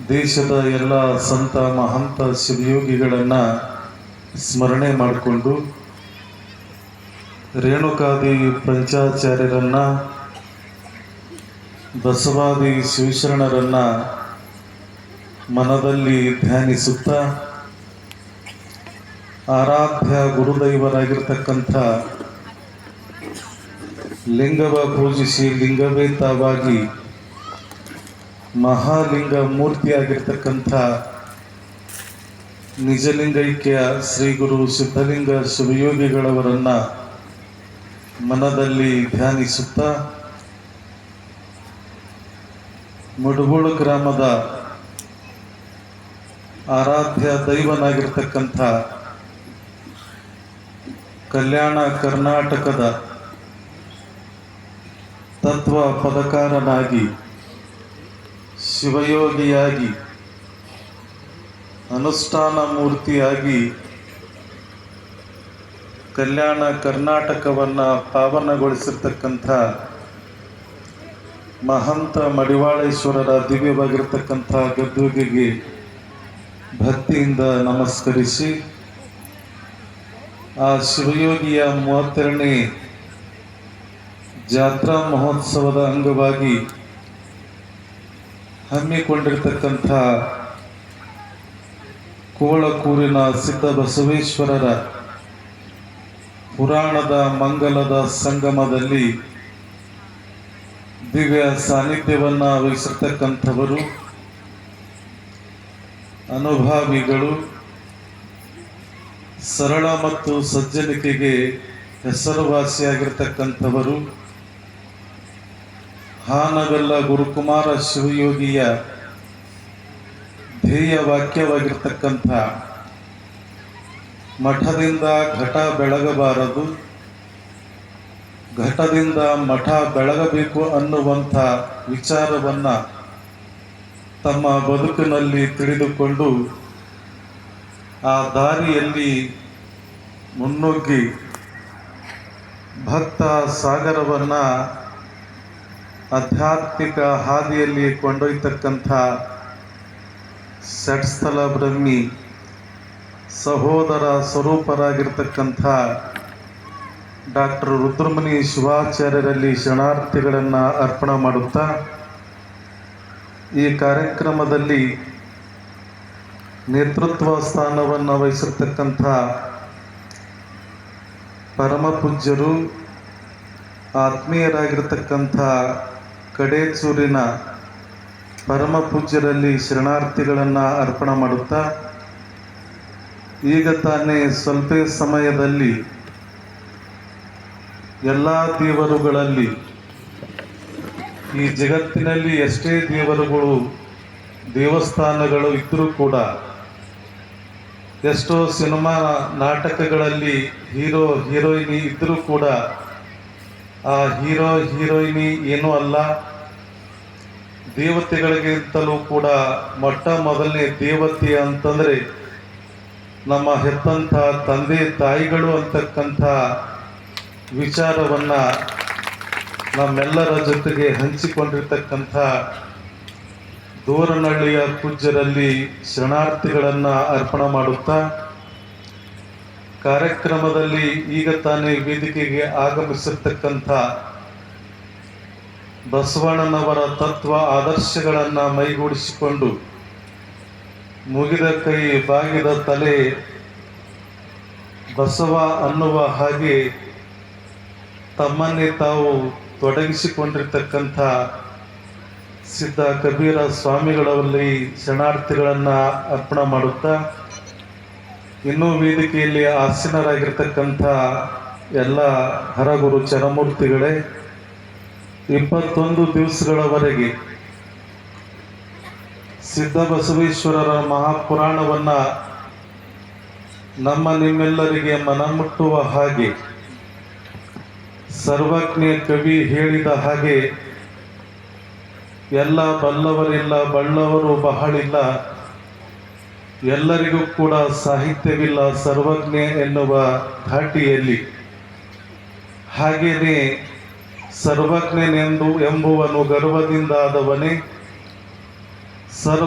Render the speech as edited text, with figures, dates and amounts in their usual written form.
ದೇಶದ ಎಲ್ಲ ಸಂತ ಮಹಂತ ಶಿವಯೋಗಿಗಳನ್ನು ಸ್ಮರಣೆ ಮಾಡಿಕೊಂಡು ರೇಣುಕಾದಿ ಪಂಚಾಚಾರ್ಯರನ್ನು, ಬಸವಾದಿ ಶಿವಶರಣರನ್ನು ಮನದಲ್ಲಿ ಧ್ಯಾನಿಸುತ್ತಾ ಆರಾಧ್ಯ ಗುರುದೈವರಾಗಿರ್ತಕ್ಕಂಥ ಲಿಂಗವ ಪೂಜಿಸಿ ಲಿಂಗವೇ ತಾವಾಗಿ ಮಹಾಲಿಂಗ ಮೂರ್ತಿಯಾಗಿರ್ತಕ್ಕಂಥ ನಿಜಲಿಂಗೈಕ್ಯ ಶ್ರೀ ಗುರು ಸಿದ್ಧಲಿಂಗ ಶಿವಯೋಗಿಗಳವರನ್ನು ಮನದಲ್ಲಿ ಧ್ಯಾನಿಸುತ್ತಾ ಮುಡುಗೋಳು ಗ್ರಾಮದ ಆರಾಧ್ಯ ದೈವನಾಗಿರ್ತಕ್ಕಂಥ ಕಲ್ಯಾಣ ಕರ್ನಾಟಕದ ತತ್ವ ಪದಕಾರನಾಗಿ ಶಿವಯೋಗಿಯಾಗಿ ಅನುಷ್ಠಾನ ಮೂರ್ತಿಯಾಗಿ ಕಲ್ಯಾಣ ಕರ್ನಾಟಕವನ್ನು ಪಾವನಗೊಳಿಸಿರ್ತಕ್ಕಂಥ ಮಹಂತ ಮಡಿವಾಳೇಶ್ವರರ ದಿವ್ಯವಾಗಿರ್ತಕ್ಕಂಥ ಗದ್ದುಗೆಗೆ ಭಕ್ತಿಯಿಂದ ನಮಸ್ಕರಿಸಿ ಆ ಶಿವಯೋಗಿಯ 32ನೇ ಜಾತ್ರಾ ಮಹೋತ್ಸವದ ಅಂಗವಾಗಿ ಹಮ್ಮಿಕೊಂಡಿರ್ತಕ್ಕಂಥ ಕೋಳಕೂರಿನ ಸಿದ್ಧ ಬಸವೇಶ್ವರರ ಪುರಾಣದ ಮಂಗಲದ ಸಂಗಮದಲ್ಲಿ ದಿವ್ಯ ಸಾನ್ನಿಧ್ಯವನ್ನು ವಹಿಸಿರ್ತಕ್ಕಂಥವರು, ಅನುಭಾವಿಗಳು, ಸರಳ ಮತ್ತು ಸಜ್ಜನಿಕೆಗೆ ಹೆಸರುವಾಸಿಯಾಗಿರ್ತಕ್ಕಂಥವರು, ಹಾನಗಲ್ಲ ಗುರುಕುಮಾರ ಶಿವಯೋಗಿಯ ಧ್ಯೇಯ ವಾಕ್ಯವಾಗಿರ್ತಕ್ಕಂಥ ಮಠದಿಂದ ಘಟ ಬೆಳಗಬಾರದು, ಘಟದಿಂದ ಮಠ ಬೆಳಗಬೇಕು ಅನ್ನುವಂಥ ವಿಚಾರವನ್ನು ತಮ್ಮ ಬದುಕಿನಲ್ಲಿ ತಿಳಿದುಕೊಂಡು ಆ ದಾರಿಯಲ್ಲಿ ಮುನ್ನುಗ್ಗಿ ಭಕ್ತ ಸಾಗರವನ್ನು ಆಧ್ಯಾತ್ಮಿಕ ಹಾದಿಯಲ್ಲಿ ಕೊಂಡೊಯ್ತಕ್ಕಂಥ ಷಟ್ಸ್ಥಲ ಬ್ರಹ್ಮಿ ಸಹೋದರ ಸ್ವರೂಪರಾಗಿರ್ತಕ್ಕಂಥ ಡಾಕ್ಟರ್ ರುದ್ರಮುನಿ ಶಿವಾಚಾರ್ಯರಲ್ಲಿ ಶರಣಾರ್ಥಿಗಳನ್ನು ಅರ್ಪಣೆ ಮಾಡುತ್ತಾ ಈ ಕಾರ್ಯಕ್ರಮದಲ್ಲಿ ನೇತೃತ್ವ ಸ್ಥಾನವನ್ನು ವಹಿಸಿರ್ತಕ್ಕಂಥ ಪರಮಪೂಜ್ಯರು, ಆತ್ಮೀಯರಾಗಿರ್ತಕ್ಕಂಥ ಕಡೇಚೂರಿನ ಪರಮಪೂಜ್ಯರಲ್ಲಿ ಶರಣಾರ್ಥಿಗಳನ್ನು ಅರ್ಪಣೆ ಮಾಡುತ್ತಾ ಈಗ ತಾನೇ ಸ್ವಲ್ಪ ಸಮಯದಲ್ಲಿ ಎಲ್ಲ ದೇವರುಗಳಲ್ಲಿ ಈ ಜಗತ್ತಿನಲ್ಲಿ ಎಷ್ಟೇ ದೇವರುಗಳು ದೇವಸ್ಥಾನಗಳು ಇದ್ದರೂ ಕೂಡ, ಎಷ್ಟೋ ಸಿನಿಮಾ ನಾಟಕಗಳಲ್ಲಿ ಹೀರೋ ಹೀರೋಯಿನಿ ಇದ್ದರೂ ಕೂಡ ಆ ಹೀರೋ ಹೀರೋಯಿನಿ ಏನೂ ಅಲ್ಲ, ದೇವತೆಗಳಿಗಿಂತಲೂ ಕೂಡ ಮೊಟ್ಟ ಮೊದಲನೇ ದೇವತೆ ಅಂತಂದರೆ ನಮ್ಮ ಹೆತ್ತಂಥ ತಂದೆ ತಾಯಿಗಳು ಅಂತಕ್ಕಂಥ ವಿಚಾರವನ್ನು ನಮ್ಮೆಲ್ಲರ ಜೊತೆಗೆ ಹಂಚಿಕೊಂಡಿರ್ತಕ್ಕಂಥ ದೂರನಹಳ್ಳಿಯ ಪೂಜ್ಯರಲ್ಲಿ ಶರಣಾರ್ಥಿಗಳನ್ನು ಅರ್ಪಣೆ ಮಾಡುತ್ತಾ ಕಾರ್ಯಕ್ರಮದಲ್ಲಿ ಈಗ ತಾನೇ ವೇದಿಕೆಗೆ ಆಗಮಿಸಿರ್ತಕ್ಕಂಥ ಬಸವಣ್ಣನವರ ತತ್ವ ಆದರ್ಶಗಳನ್ನು ಮೈಗೂಡಿಸಿಕೊಂಡು ಮುಗಿದ ಕೈ ಬಾಗಿದ ತಲೆ ಬಸವ ಅನ್ನುವ ಹಾಗೆ ತಮ್ಮನ್ನೇ ತಾವು ತೊಡಗಿಸಿಕೊಂಡಿರ್ತಕ್ಕಂಥ ಸಿದ್ಧ ಕಬೀರ ಸ್ವಾಮಿಗಳಲ್ಲಿ ಶರಣಾರ್ಥಿಗಳನ್ನು ಅರ್ಪಣೆ ಮಾಡುತ್ತಾ ಇನ್ನೂ ವೇದಿಕೆಯಲ್ಲಿ ಆಸೀನರಾಗಿರ್ತಕ್ಕಂಥ ಎಲ್ಲ ಹರಗುರು ಚರಮೂರ್ತಿಗಳೇ, 21 ದಿವಸಗಳವರೆಗೆ ಸಿದ್ಧ ಬಸವೇಶ್ವರರ ಮಹಾಪುರಾಣವನ್ನು ನಮ್ಮ ನಿಮ್ಮೆಲ್ಲರಿಗೆ ಮನಮುಟ್ಟುವ ಹಾಗೆ ಸರ್ವಜ್ಞ ಕವಿ ಹೇಳಿದ ಹಾಗೆ ಎಲ್ಲ ಬಲ್ಲವರಿಲ್ಲ ಬಳ್ಳವರು ಬಹಳಿಲ್ಲ, ಎಲ್ಲರಿಗೂ ಕೂಡ ಸಾಹಿತ್ಯವಿಲ್ಲ ಸರ್ವಜ್ಞ ಎನ್ನುವ ಧಾಟಿಯಲ್ಲಿ ಹಾಗೆಯೇ ಸರ್ವಜ್ಞನೆಂದು ಎಂಬುವನು ಗರ್ವದಿಂದಾದವನೇ ಸರ್ವ